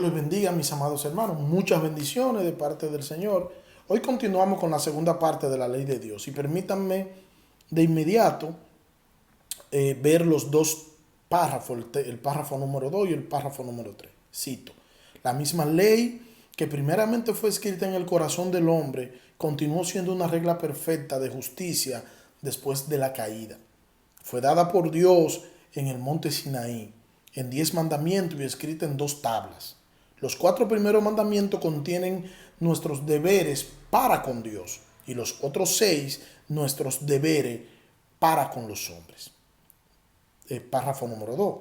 Les bendiga, mis amados hermanos. Muchas bendiciones de parte del Señor. Hoy continuamos con la segunda parte de la ley de Dios. Y permítanme de inmediato ver los dos párrafos, el párrafo número 2 y el párrafo número 3. Cito: la misma ley que primeramente fue escrita en el corazón del hombre continuó siendo una regla perfecta de justicia después de la caída. Fue dada por Dios en el monte Sinaí, en 10 mandamientos y escrita en 2 tablas. Los 4 primeros mandamientos contienen nuestros deberes para con Dios y los otros 6 nuestros deberes para con los hombres. Párrafo número 2.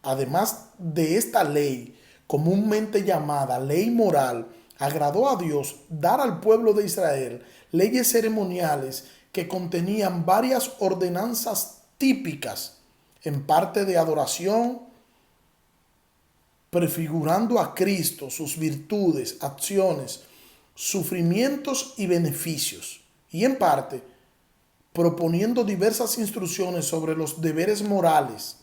Además de esta ley, comúnmente llamada ley moral, agradó a Dios dar al pueblo de Israel leyes ceremoniales que contenían varias ordenanzas típicas, en parte de adoración, prefigurando a Cristo, sus virtudes, acciones, sufrimientos y beneficios, y en parte proponiendo diversas instrucciones sobre los deberes morales.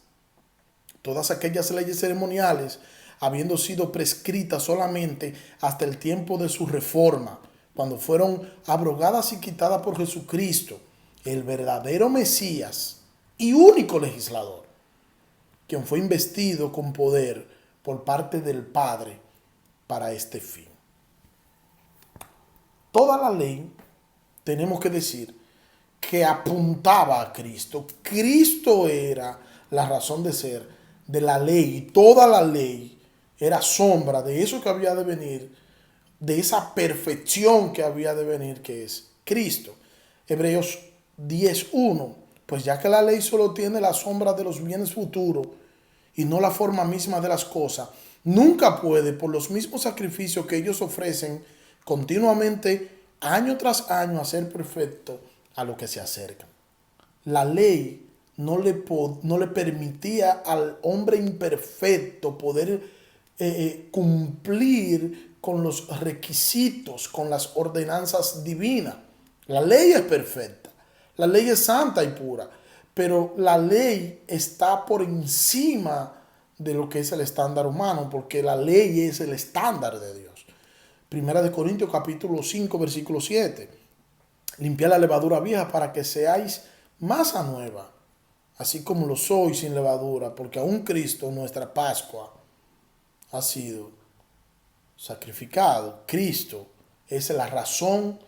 Todas aquellas leyes ceremoniales habiendo sido prescritas solamente hasta el tiempo de su reforma, cuando fueron abrogadas y quitadas por Jesucristo, el verdadero Mesías y único legislador, quien fue investido con poder por parte del Padre para este fin. Toda la ley, tenemos que decir, que apuntaba a Cristo. Cristo era la razón de ser de la ley, y toda la ley era sombra de eso que había de venir, de esa perfección que había de venir, que es Cristo. Hebreos 10:1, pues ya que la ley solo tiene la sombra de los bienes futuros y no la forma misma de las cosas, nunca puede, por los mismos sacrificios que ellos ofrecen continuamente, año tras año, hacer perfecto a lo que se acercan. La ley no le permitía al hombre imperfecto poder cumplir con los requisitos, con las ordenanzas divinas. La ley es perfecta, la ley es santa y pura, pero la ley está por encima de lo que es el estándar humano, porque la ley es el estándar de Dios. Primera de Corintios capítulo 5 versículo 7. Limpiad la levadura vieja para que seáis masa nueva, así como lo sois sin levadura, porque aún Cristo, nuestra Pascua, ha sido sacrificado. Cristo es la razón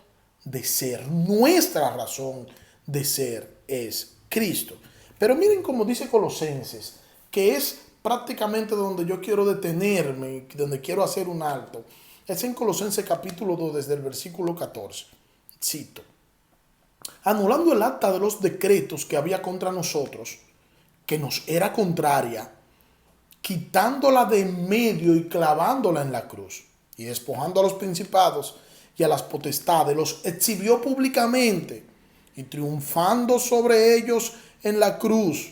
de ser. Nuestra razón de ser es Cristo. Pero miren como dice Colosenses, que es prácticamente donde yo quiero detenerme, donde quiero hacer un alto. Es en Colosenses capítulo 2, desde el versículo 14. Cito: anulando el acta de los decretos que había contra nosotros, que nos era contraria, quitándola de en medio y clavándola en la cruz, y despojando a los principados y a las potestades, los exhibió públicamente, y triunfando sobre ellos en la cruz.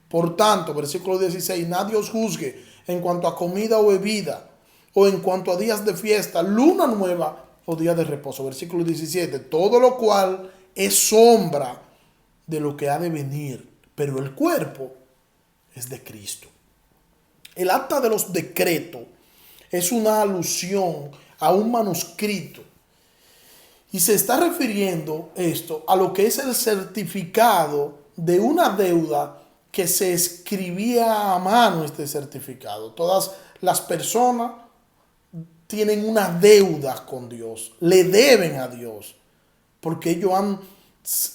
Por tanto, versículo 16, nadie os juzgue en cuanto a comida o bebida, o en cuanto a días de fiesta, luna nueva o día de reposo. Versículo 17, todo lo cual es sombra de lo que ha de venir, pero el cuerpo es de Cristo. El acta de los decretos es una alusión a un manuscrito, y se está refiriendo esto a lo que es el certificado de una deuda que se escribía a mano. Este certificado, todas las personas tienen una deuda con Dios, le deben a Dios, porque ellos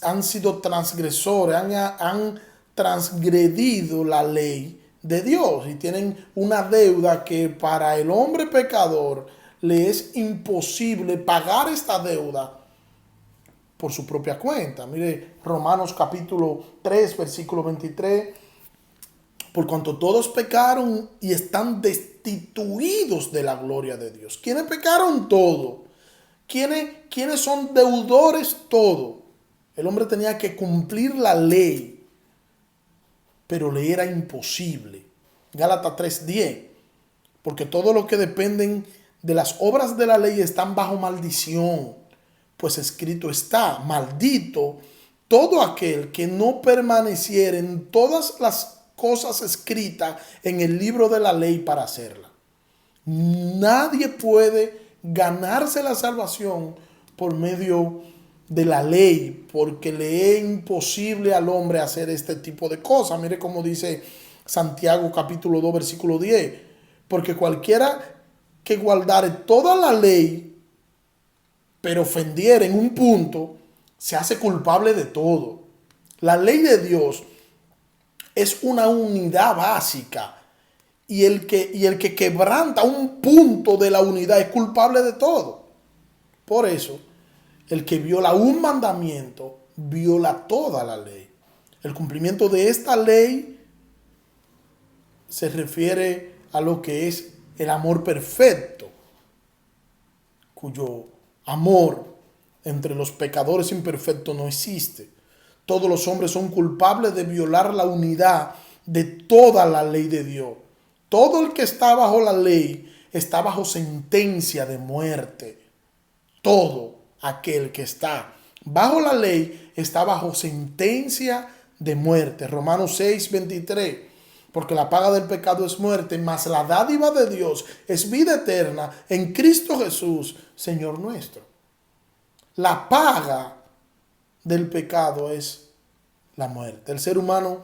han sido transgresores, han transgredido la ley de Dios y tienen una deuda que para el hombre pecador le es imposible pagar esta deuda por su propia cuenta. Mire Romanos capítulo 3 versículo 23, por cuanto todos pecaron y están destituidos de la gloria de Dios. ¿Quiénes pecaron? Todo. ¿Quiénes son deudores? Todo. El hombre tenía que cumplir la ley, pero le era imposible. Gálatas 3:10, porque todos los que dependen de las obras de la ley están bajo maldición, pues escrito está: maldito todo aquel que no permaneciere en todas las cosas escritas en el libro de la ley para hacerla. Nadie puede ganarse la salvación por medio de la ley, porque le es imposible al hombre hacer este tipo de cosas. Mire cómo dice Santiago capítulo 2 versículo 10. Porque cualquiera que guardare toda la ley, pero ofendiera en un punto, se hace culpable de todo. La ley de Dios es una unidad básica. Y el que quebranta un punto de la unidad es culpable de todo. Por eso, el que viola un mandamiento, viola toda la ley. El cumplimiento de esta ley se refiere a lo que es el amor perfecto, cuyo amor entre los pecadores imperfectos no existe. Todos los hombres son culpables de violar la unidad de toda la ley de Dios. Todo el que está bajo la ley está bajo sentencia de muerte. Todo aquel que está bajo la ley está bajo sentencia de muerte. Romanos 6:23. Porque la paga del pecado es muerte, mas la dádiva de Dios es vida eterna en Cristo Jesús, Señor nuestro. La paga del pecado es la muerte. El ser humano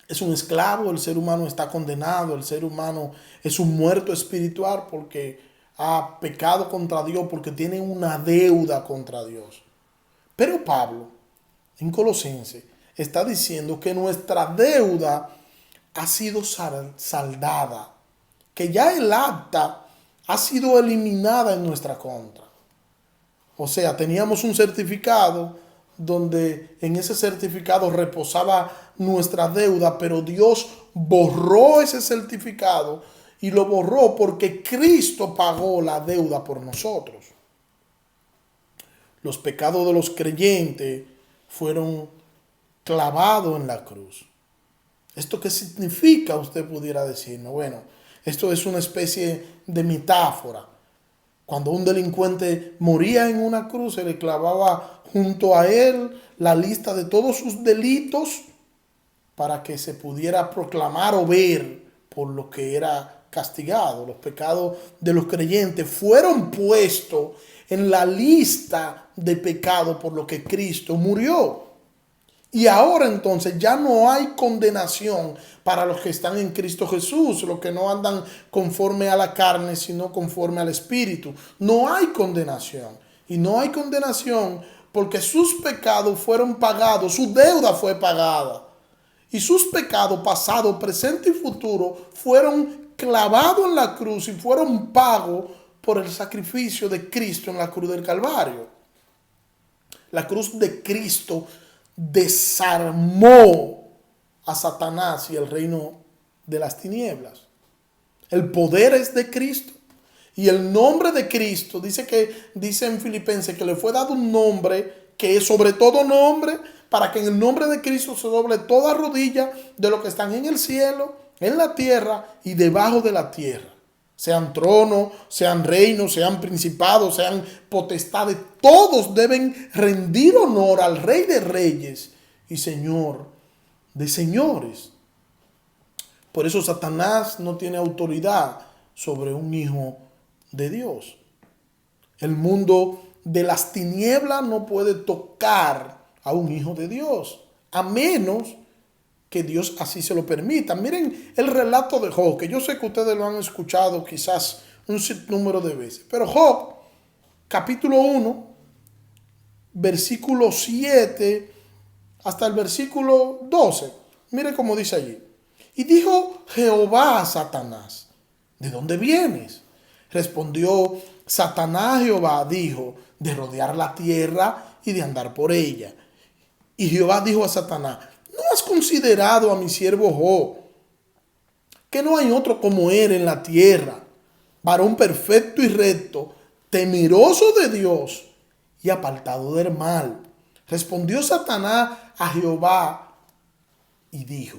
es un esclavo, el ser humano está condenado, el ser humano es un muerto espiritual porque ha pecado contra Dios, porque tiene una deuda contra Dios. Pero Pablo, en Colosenses, está diciendo que nuestra deuda ha sido saldada, que ya el acta ha sido eliminada en nuestra contra. O sea, teníamos un certificado donde en ese certificado reposaba nuestra deuda, pero Dios borró ese certificado y lo borró porque Cristo pagó la deuda por nosotros. Los pecados de los creyentes fueron clavados en la cruz. ¿Esto qué significa? Usted pudiera decirme. Bueno, esto es una especie de metáfora. Cuando un delincuente moría en una cruz, se le clavaba junto a él la lista de todos sus delitos para que se pudiera proclamar o ver por lo que era castigado. Los pecados de los creyentes fueron puestos en la lista de pecados por lo que Cristo murió. Y ahora entonces ya no hay condenación para los que están en Cristo Jesús, los que no andan conforme a la carne, sino conforme al Espíritu. No hay condenación. Y no hay condenación porque sus pecados fueron pagados, su deuda fue pagada. Y sus pecados pasado, presente y futuro fueron clavados en la cruz y fueron pagos por el sacrificio de Cristo en la cruz del Calvario. La cruz de Cristo desarmó a Satanás y el reino de las tinieblas. El poder es de Cristo y el nombre de Cristo dice en Filipenses que le fue dado un nombre que es sobre todo nombre, para que en el nombre de Cristo se doble toda rodilla de los que están en el cielo, en la tierra y debajo de la tierra. Sean tronos, sean reinos, sean principados, sean potestades, todos deben rendir honor al Rey de Reyes y Señor de señores. Por eso Satanás no tiene autoridad sobre un hijo de Dios. El mundo de las tinieblas no puede tocar a un hijo de Dios, a menos que Dios así se lo permita. Miren el relato de Job, que yo sé que ustedes lo han escuchado quizás un sinnúmero de veces. Pero Job, capítulo 1, versículo 7 hasta el versículo 12. Mire cómo dice allí. Y dijo Jehová a Satanás, ¿de dónde vienes? Respondió Satanás a Jehová, dijo, de rodear la tierra y de andar por ella. Y Jehová dijo a Satanás, ¿no has considerado a mi siervo Job, que no hay otro como él en la tierra, varón perfecto y recto, temeroso de Dios y apartado del mal? Respondió Satanás a Jehová y dijo,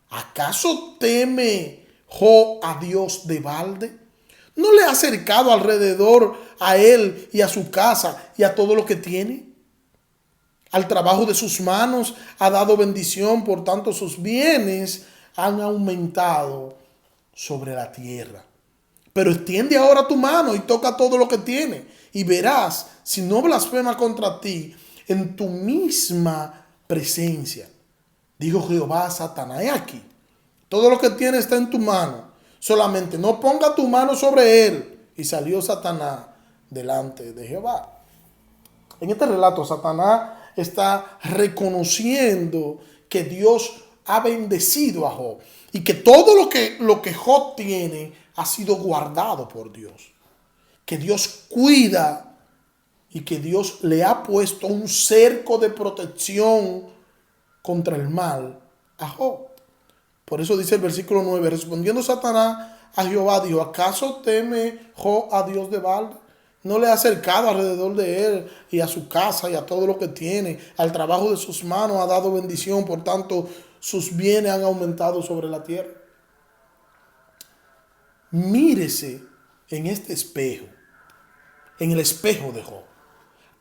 ¿acaso teme Job a Dios de balde? ¿No le ha acercado alrededor a él y a su casa y a todo lo que tiene? Al trabajo de sus manos ha dado bendición, por tanto sus bienes han aumentado sobre la tierra. Pero extiende ahora tu mano y toca todo lo que tiene, y verás si no blasfema contra ti en tu misma presencia. Dijo Jehová a Satanás: he aquí, todo lo que tiene está en tu mano, solamente no ponga tu mano sobre él. Y salió Satanás delante de Jehová. En este relato, Satanás está reconociendo que Dios ha bendecido a Job y que todo lo que Job tiene ha sido guardado por Dios. Que Dios cuida y que Dios le ha puesto un cerco de protección contra el mal a Job. Por eso dice el versículo 9: respondiendo Satanás a Jehová, dijo: ¿acaso teme Job a Dios de balde? ¿No le ha acercado alrededor de él y a su casa y a todo lo que tiene? Al trabajo de sus manos ha dado bendición, por tanto sus bienes han aumentado sobre la tierra. Mírese en este espejo, en el espejo de Job.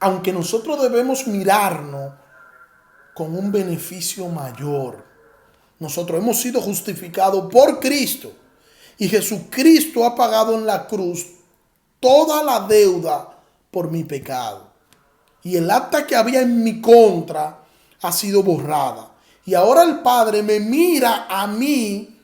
Aunque nosotros debemos mirarnos con un beneficio mayor, nosotros hemos sido justificados por Cristo y Jesucristo ha pagado en la cruz toda la deuda por mi pecado. Y el acta que había en mi contra ha sido borrada. Y ahora el Padre me mira a mí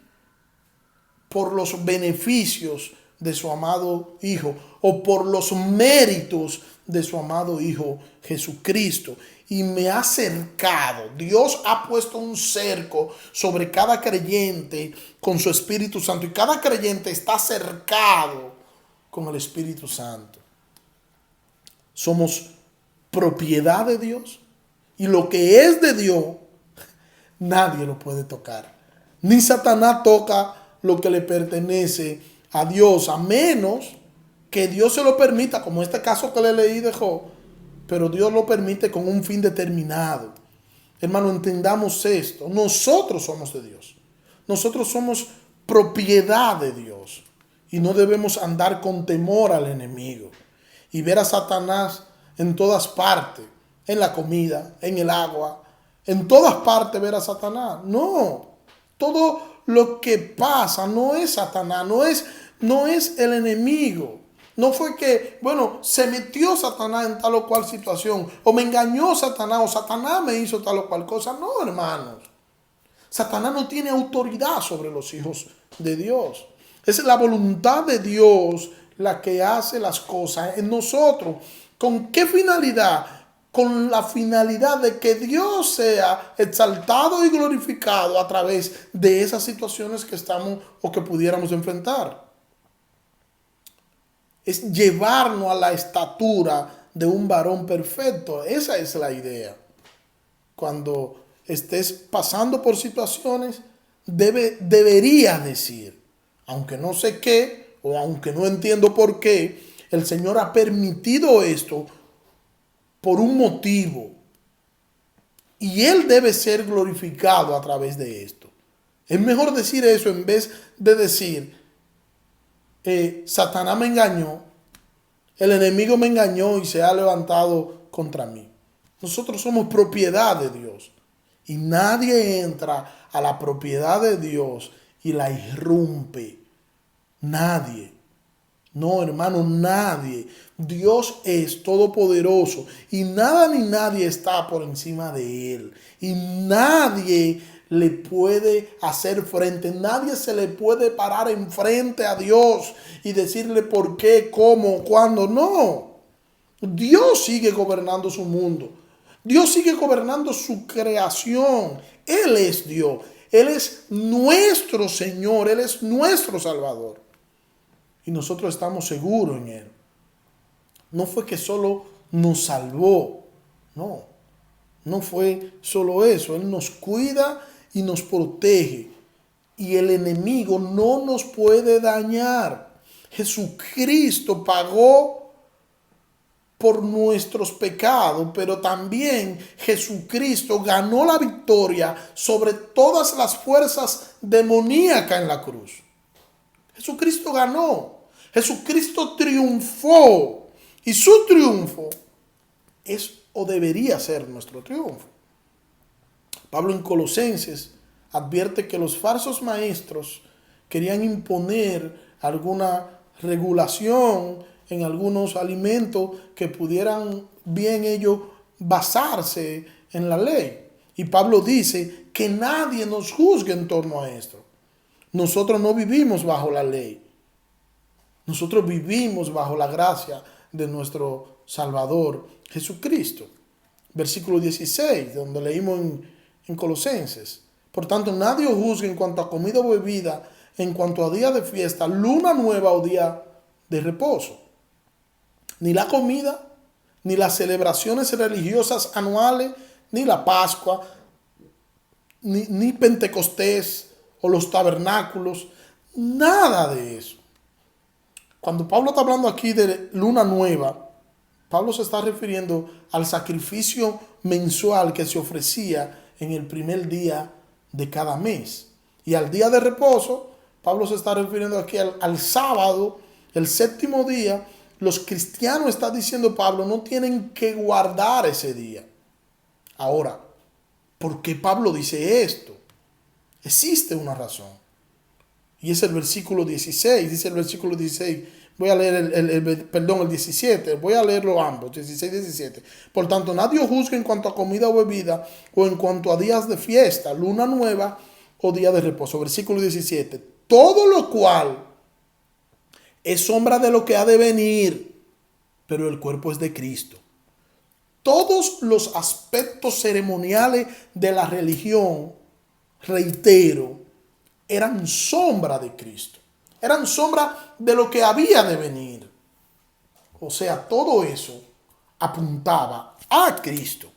por los beneficios de su amado Hijo, o por los méritos de su amado Hijo Jesucristo. Y me ha cercado. Dios ha puesto un cerco sobre cada creyente con su Espíritu Santo. Y cada creyente está cercado con el Espíritu Santo. Somos propiedad de Dios. Y lo que es de Dios, nadie lo puede tocar. Ni Satanás toca lo que le pertenece a Dios, a menos que Dios se lo permita, como este caso que le leí de Job. Pero Dios lo permite con un fin determinado. Hermano, entendamos esto. Nosotros somos de Dios. Nosotros somos propiedad de Dios. Y no debemos andar con temor al enemigo. Y ver a Satanás en todas partes. En la comida, en el agua. En todas partes ver a Satanás. No. Todo lo que pasa no es Satanás. No es el enemigo. No fue que, se metió Satanás en tal o cual situación, o me engañó Satanás, o Satanás me hizo tal o cual cosa. No, hermanos. Satanás no tiene autoridad sobre los hijos de Dios. Es la voluntad de Dios la que hace las cosas en nosotros. ¿Con qué finalidad? Con la finalidad de que Dios sea exaltado y glorificado a través de esas situaciones que estamos o que pudiéramos enfrentar. Es llevarnos a la estatura de un varón perfecto. Esa es la idea. Cuando estés pasando por situaciones, deberías decir, aunque no sé qué, o aunque no entiendo por qué, el Señor ha permitido esto por un motivo. Y Él debe ser glorificado a través de esto. Es mejor decir eso en vez de decir, Satanás me engañó, el enemigo me engañó y se ha levantado contra mí. Nosotros somos propiedad de Dios y nadie entra a la propiedad de Dios y la irrumpe. Nadie. No, hermano, nadie. Dios es todopoderoso y nada ni nadie está por encima de Él. Y nadie le puede hacer frente. Nadie se le puede parar enfrente a Dios y decirle por qué, cómo, cuándo. No. Dios sigue gobernando su mundo. Dios sigue gobernando su creación. Él es Dios. Él es nuestro Señor. Él es nuestro Salvador. Y nosotros estamos seguros en Él. No fue que solo nos salvó. No. No fue solo eso. Él nos cuida y nos protege. Y el enemigo no nos puede dañar. Jesucristo pagó por nuestros pecados, pero también Jesucristo ganó la victoria sobre todas las fuerzas demoníacas en la cruz. Jesucristo ganó. Jesucristo triunfó. Y su triunfo es o debería ser nuestro triunfo. Pablo en Colosenses advierte que los falsos maestros querían imponer alguna regulación en algunos alimentos que pudieran bien ellos basarse en la ley. Y Pablo dice que nadie nos juzgue en torno a esto. Nosotros no vivimos bajo la ley. Nosotros vivimos bajo la gracia de nuestro Salvador Jesucristo. Versículo 16, donde leímos en Colosenses. Por tanto, nadie os juzgue en cuanto a comida o bebida, en cuanto a día de fiesta, luna nueva o día de reposo. Ni la comida, ni las celebraciones religiosas anuales, ni la Pascua, ni Pentecostés o los tabernáculos, nada de eso. Cuando Pablo está hablando aquí de luna nueva, Pablo se está refiriendo al sacrificio mensual que se ofrecía en el primer día de cada mes. Y al día de reposo, Pablo se está refiriendo aquí al sábado, el séptimo día. Los cristianos, está diciendo Pablo, no tienen que guardar ese día. Ahora, ¿por qué Pablo dice esto? Existe una razón. Y es el versículo 16, dice el versículo 16. Voy a leer el 17, voy a leerlo ambos, 16 y 17. Por tanto, nadie os juzgue en cuanto a comida o bebida, o en cuanto a días de fiesta, luna nueva o día de reposo. Versículo 17. Todo lo cual es sombra de lo que ha de venir, pero el cuerpo es de Cristo. Todos los aspectos ceremoniales de la religión, reitero, eran sombra de Cristo. Eran sombra de lo que había de venir. O sea, todo eso apuntaba a Cristo.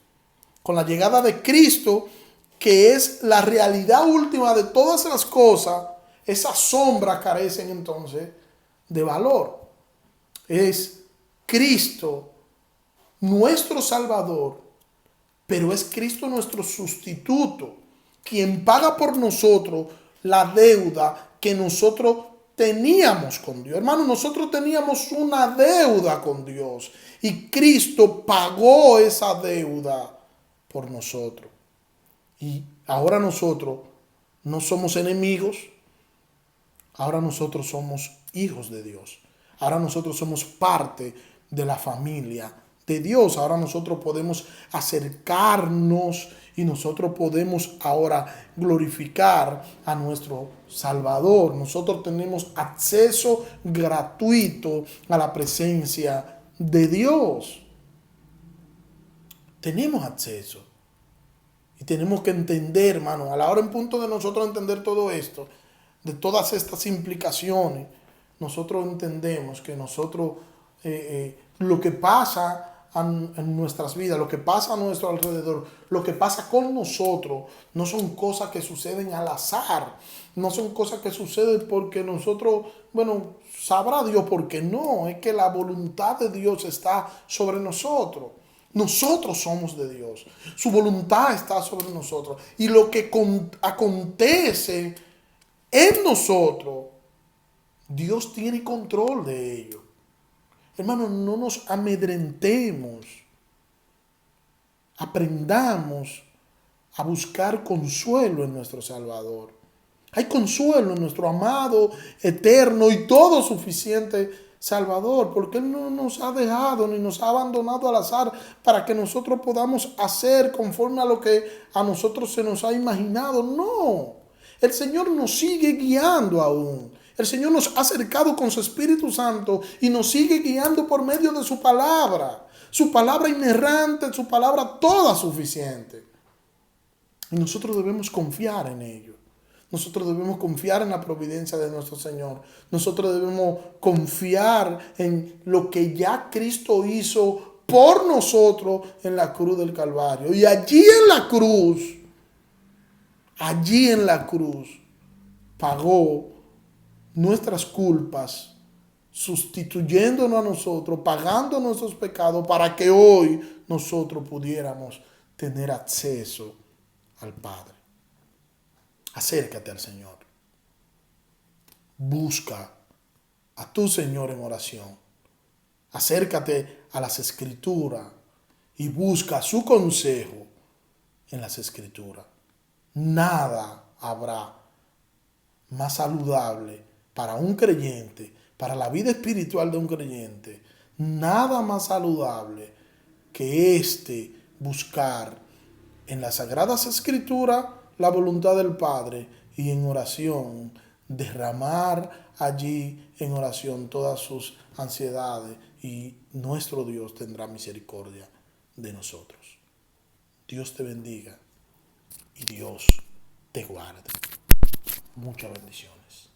Con la llegada de Cristo, que es la realidad última de todas las cosas, esas sombras carecen entonces de valor. Es Cristo nuestro Salvador, pero es Cristo nuestro sustituto, quien paga por nosotros la deuda que nosotros teníamos con Dios. Hermano, nosotros teníamos una deuda con Dios y Cristo pagó esa deuda por nosotros. Y ahora nosotros no somos enemigos, ahora nosotros somos hijos de Dios. Ahora nosotros somos parte de la familia de Dios. Ahora nosotros podemos acercarnos y nosotros podemos ahora glorificar a nuestro Salvador. Nosotros tenemos acceso gratuito a la presencia de Dios. Tenemos acceso. Y tenemos que entender, hermano, a la hora en punto de nosotros entender todo esto, de todas estas implicaciones, nosotros entendemos que nosotros, lo que pasa en nuestras vidas, lo que pasa a nuestro alrededor, lo que pasa con nosotros, no son cosas que suceden al azar, no son cosas que suceden porque nosotros, bueno, sabrá Dios por qué no, es que la voluntad de Dios está sobre nosotros. Nosotros somos de Dios, su voluntad está sobre nosotros y lo que acontece en nosotros, Dios tiene control de ello. Hermanos, no nos amedrentemos. Aprendamos a buscar consuelo en nuestro Salvador. Hay consuelo en nuestro amado, eterno y todo suficiente Salvador, porque Él no nos ha dejado ni nos ha abandonado al azar para que nosotros podamos hacer conforme a lo que a nosotros se nos ha imaginado. No, el Señor nos sigue guiando aún. El Señor nos ha acercado con su Espíritu Santo y nos sigue guiando por medio de su palabra. Su palabra inerrante, su palabra toda suficiente. Y nosotros debemos confiar en ello. Nosotros debemos confiar en la providencia de nuestro Señor. Nosotros debemos confiar en lo que ya Cristo hizo por nosotros en la cruz del Calvario. Y allí en la cruz, pagó nuestras culpas, sustituyéndonos a nosotros, pagando nuestros pecados para que hoy nosotros pudiéramos tener acceso al Padre. Acércate al Señor. Busca a tu Señor en oración. Acércate a las Escrituras y busca su consejo en las Escrituras. Nada habrá más saludable para un creyente para la vida espiritual de un creyente, nada más saludable que buscar en las Sagradas Escrituras la voluntad del Padre y en oración derramar allí en oración todas sus ansiedades y nuestro Dios tendrá misericordia de nosotros. Dios te bendiga y Dios te guarde. Muchas bendiciones.